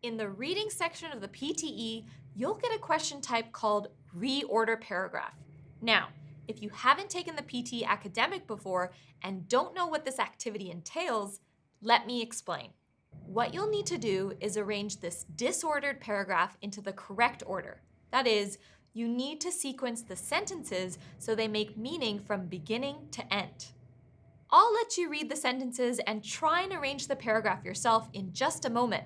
In the reading section of the PTE, you'll get a question type called reorder paragraph. Now, if you haven't taken the PTE academic before and don't know what this activity entails, let me explain. What you'll need to do is arrange this disordered paragraph into the correct order. That is, you need to sequence the sentences so they make meaning from beginning to end. I'll let you read the sentences and try and arrange the paragraph yourself in just a moment.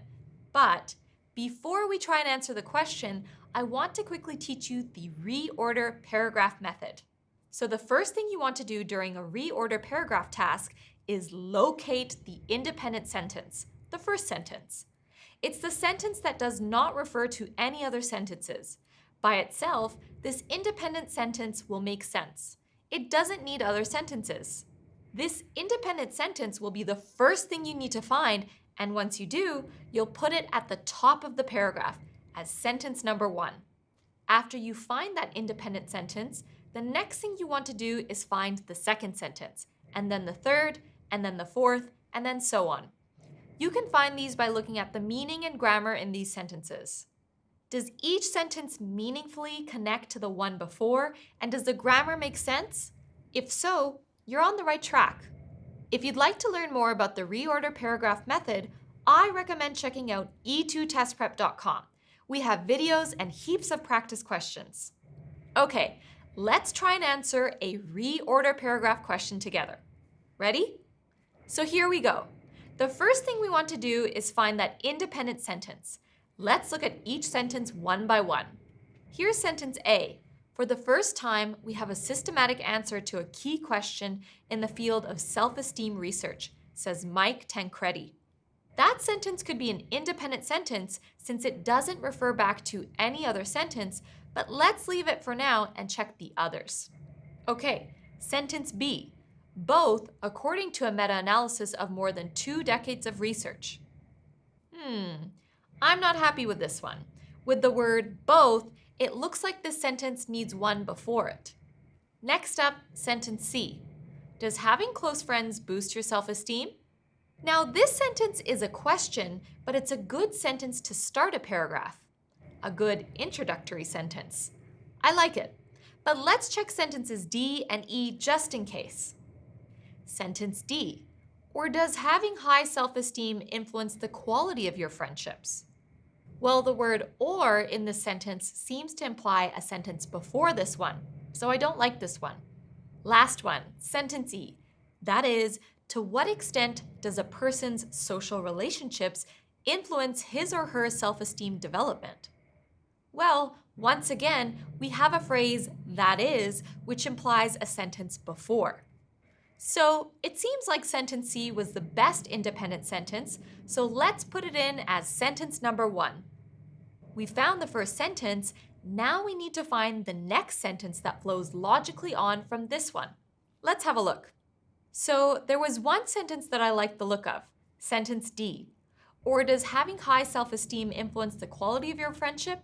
But before we try and answer the question, I want to quickly teach you the reorder paragraph method. So the first thing you want to do during a reorder paragraph task is locate the independent sentence, the first sentence. It's the sentence that does not refer to any other sentences. By itself, this independent sentence will make sense. It doesn't need other sentences. This independent sentence will be the first thing you need to find, and once you do, you'll put it at the top of the paragraph as sentence number 1. After you find that independent sentence, the next thing you want to do is find the second sentence, and then the third, and then the fourth, and then so on. You can find these by looking at the meaning and grammar in these sentences. Does each sentence meaningfully connect to the one before, and does the grammar make sense? If so, you're on the right track. If you'd like to learn more about the reorder paragraph method, I recommend checking out e2testprep.com. We have videos and heaps of practice questions. Okay, let's try and answer a reorder paragraph question together. Ready? So here we go. The first thing we want to do is find that independent sentence. Let's look at each sentence one by one. Here's sentence A. For the first time, we have a systematic answer to a key question in the field of self-esteem research, says Mike Tancredi. That sentence could be an independent sentence since it doesn't refer back to any other sentence, but let's leave it for now and check the others. Okay, sentence B. Both, according to a meta-analysis of more than 2 decades of research. I'm not happy with this one. With the word both, it looks like this sentence needs one before it. Next up, sentence C. Does having close friends boost your self-esteem? Now, this sentence is a question, but it's a good sentence to start a paragraph. A good introductory sentence. I like it. But let's check sentences D and E just in case. Sentence D. Or does having high self-esteem influence the quality of your friendships? Well, the word or in this sentence seems to imply a sentence before this one, so I don't like this one. Last one, sentence E. That is, to what extent does a person's social relationships influence his or her self-esteem development? Well, once again, we have a phrase, that is, which implies a sentence before. So it seems like sentence C was the best independent sentence, so let's put it in as sentence number 1. We found the first sentence, now we need to find the next sentence that flows logically on from this one. Let's have a look. So there was one sentence that I liked the look of, sentence D. Or does having high self-esteem influence the quality of your friendship?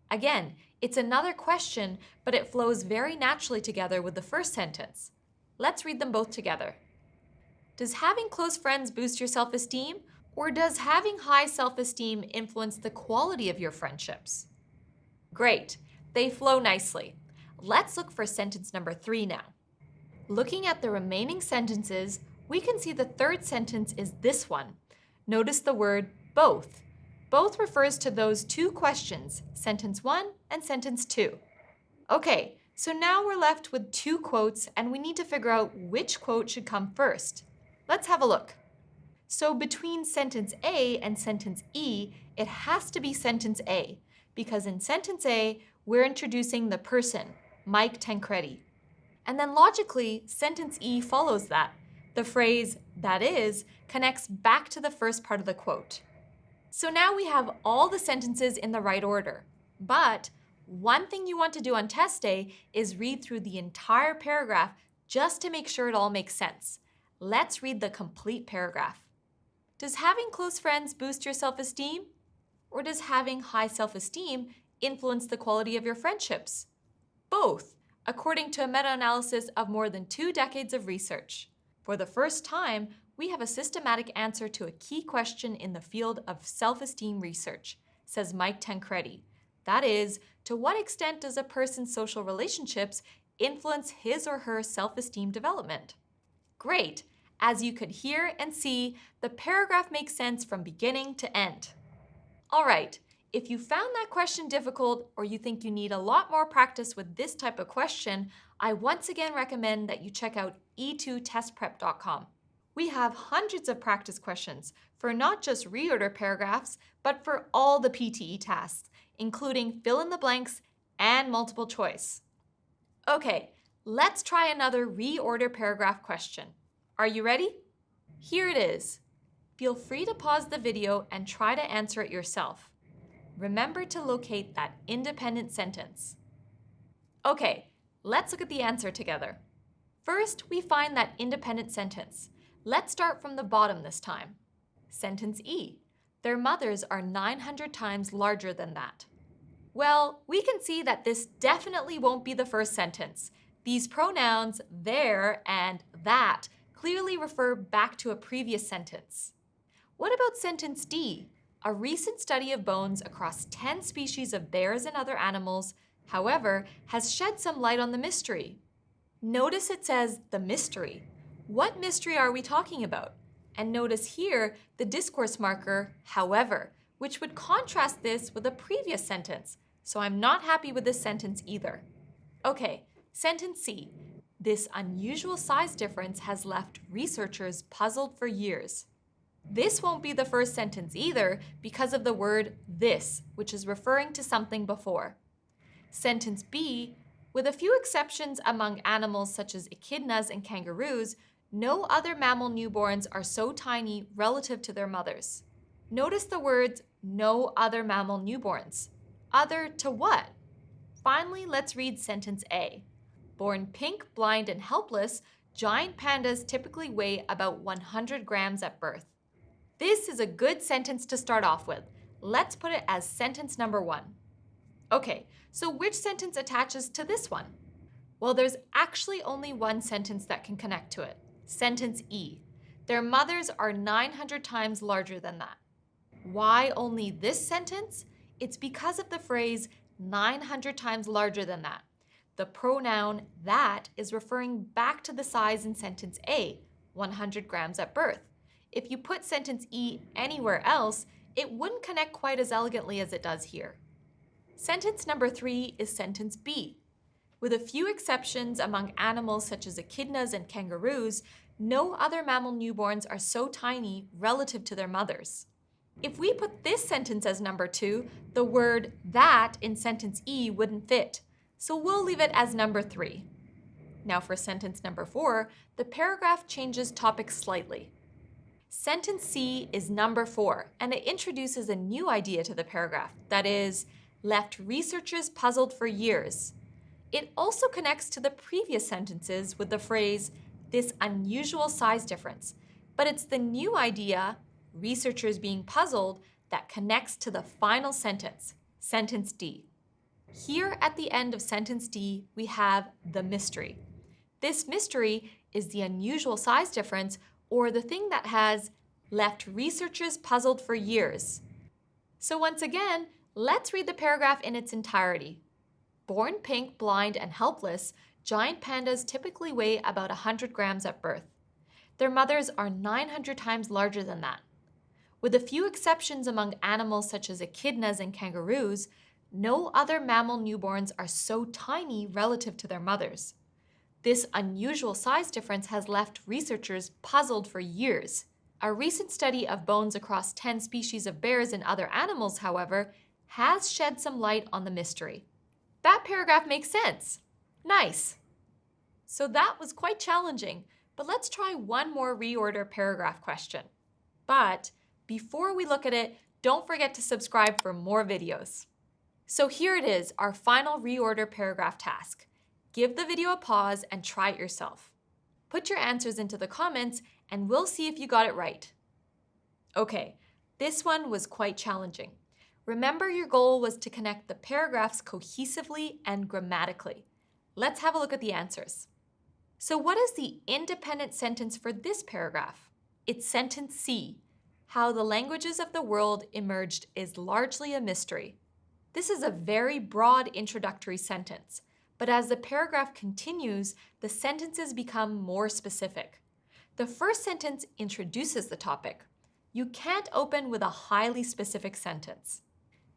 Again, it's another question, but it flows very naturally together with the first sentence. Let's read them both together. Does having close friends boost your self-esteem? Or does having high self-esteem influence the quality of your friendships? Great, they flow nicely. Let's look for sentence number 3 now. Looking at the remaining sentences, we can see the third sentence is this one. Notice the word both. Both refers to those 2 questions, sentence 1 and sentence 2. Okay, so now we're left with 2 quotes and we need to figure out which quote should come first. Let's have a look. So between sentence A and sentence E, it has to be sentence A, because in sentence A, we're introducing the person, Mike Tancredi. And then logically, sentence E follows that. The phrase, that is, connects back to the first part of the quote. So now we have all the sentences in the right order. But one thing you want to do on test day is read through the entire paragraph just to make sure it all makes sense. Let's read the complete paragraph. Does having close friends boost your self-esteem? Or does having high self-esteem influence the quality of your friendships? Both, according to a meta-analysis of more than 2 decades of research. For the first time, we have a systematic answer to a key question in the field of self-esteem research, says Mike Tancredi. That is, to what extent does a person's social relationships influence his or her self-esteem development? Great! As you could hear and see, the paragraph makes sense from beginning to end. All right, if you found that question difficult or you think you need a lot more practice with this type of question, I once again recommend that you check out e2testprep.com. We have hundreds of practice questions for not just reorder paragraphs, but for all the PTE tasks, including fill in the blanks and multiple choice. Okay, let's try another reorder paragraph question. Are you ready? Here it is. Feel free to pause the video and try to answer it yourself. Remember to locate that independent sentence. Okay, let's look at the answer together. First, we find that independent sentence. Let's start from the bottom this time. Sentence E. Their mothers are 900 times larger than that. Well, we can see that this definitely won't be the first sentence. These pronouns, their and that, clearly refer back to a previous sentence. What about sentence D? A recent study of bones across 10 species of bears and other animals, however, has shed some light on the mystery. Notice it says the mystery. What mystery are we talking about? And notice here the discourse marker, however, which would contrast this with a previous sentence. So I'm not happy with this sentence either. Okay, sentence C. This unusual size difference has left researchers puzzled for years. This won't be the first sentence either because of the word this, which is referring to something before. Sentence B. With a few exceptions among animals such as echidnas and kangaroos, no other mammal newborns are so tiny relative to their mothers. Notice the words no other mammal newborns. Other to what? Finally, let's read sentence A. Born pink, blind, and helpless, giant pandas typically weigh about 100 grams at birth. This is a good sentence to start off with. Let's put it as sentence number 1. Okay, so which sentence attaches to this one? Well, there's actually only one sentence that can connect to it. Sentence E. Their mothers are 900 times larger than that. Why only this sentence? It's because of the phrase 900 times larger than that. The pronoun that is referring back to the size in sentence A, 100 grams at birth. If you put sentence E anywhere else, it wouldn't connect quite as elegantly as it does here. Sentence number 3 is sentence B. With a few exceptions among animals such as echidnas and kangaroos, no other mammal newborns are so tiny relative to their mothers. If we put this sentence as number 2, the word that in sentence E wouldn't fit, so we'll leave it as number 3. Now for sentence number 4, the paragraph changes topic slightly. Sentence C is number 4, and it introduces a new idea to the paragraph, that is, left researchers puzzled for years. It also connects to the previous sentences with the phrase, this unusual size difference, but it's the new idea, researchers being puzzled, that connects to the final sentence, sentence D. Here at the end of sentence D, we have the mystery. This mystery is the unusual size difference, or the thing that has left researchers puzzled for years. So once again, let's read the paragraph in its entirety. Born pink, blind, and helpless, giant pandas typically weigh about 100 grams at birth. Their mothers are 900 times larger than that. With a few exceptions among animals such as echidnas and kangaroos, no other mammal newborns are so tiny relative to their mothers. This unusual size difference has left researchers puzzled for years. A recent study of bones across 10 species of bears and other animals, however, has shed some light on the mystery. That paragraph makes sense. Nice. So that was quite challenging, but let's try one more reorder paragraph question. But before we look at it, don't forget to subscribe for more videos. So here it is, our final reorder paragraph task. Give the video a pause and try it yourself. Put your answers into the comments and we'll see if you got it right. Okay, this one was quite challenging. Remember, your goal was to connect the paragraphs cohesively and grammatically. Let's have a look at the answers. So what is the independent sentence for this paragraph? It's sentence C. how the languages of the world emerged is largely a mystery. This is a very broad introductory sentence, but as the paragraph continues, the sentences become more specific. The first sentence introduces the topic. You can't open with a highly specific sentence.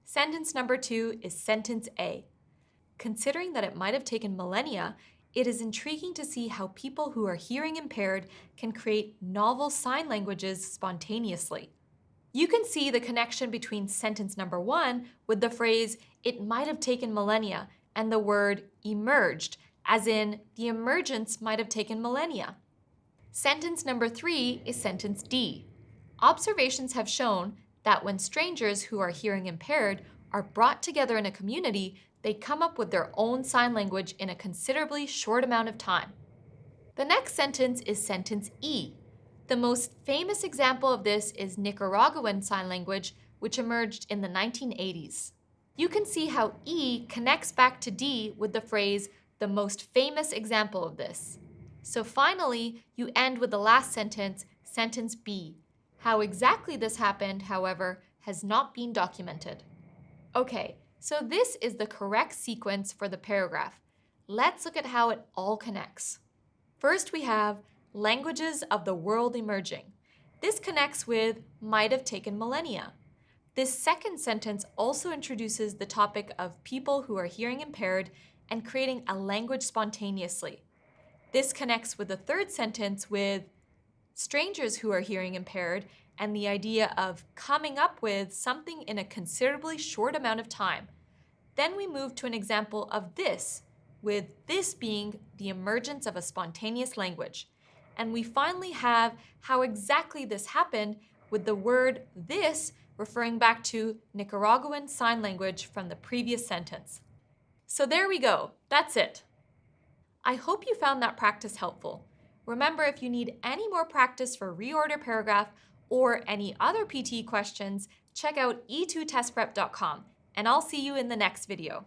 Sentence number 2 is sentence A. Considering that it might have taken millennia, it is intriguing to see how people who are hearing impaired can create novel sign languages spontaneously. You can see the connection between sentence number 1 with the phrase, it might have taken millennia, and the word emerged, as in, the emergence might have taken millennia. Sentence number 3 is sentence D. Observations have shown that when strangers who are hearing impaired are brought together in a community, they come up with their own sign language in a considerably short amount of time. The next sentence is sentence E. The most famous example of this is Nicaraguan Sign Language, which emerged in the 1980s. You can see how E connects back to D with the phrase, the most famous example of this. So finally, you end with the last sentence, sentence B. How exactly this happened, however, has not been documented. Okay, so this is the correct sequence for the paragraph. Let's look at how it all connects. First, we have languages of the world emerging. This connects with might have taken millennia. This second sentence also introduces the topic of people who are hearing impaired and creating a language spontaneously. This connects with the third sentence with strangers who are hearing impaired and the idea of coming up with something in a considerably short amount of time. Then we move to an example of this, with this being the emergence of a spontaneous language. And we finally have how exactly this happened with the word this referring back to Nicaraguan Sign Language from the previous sentence. So there we go, that's it. I hope you found that practice helpful. Remember, if you need any more practice for reorder paragraph or any other PT questions, check out e2testprep.com, and I'll see you in the next video.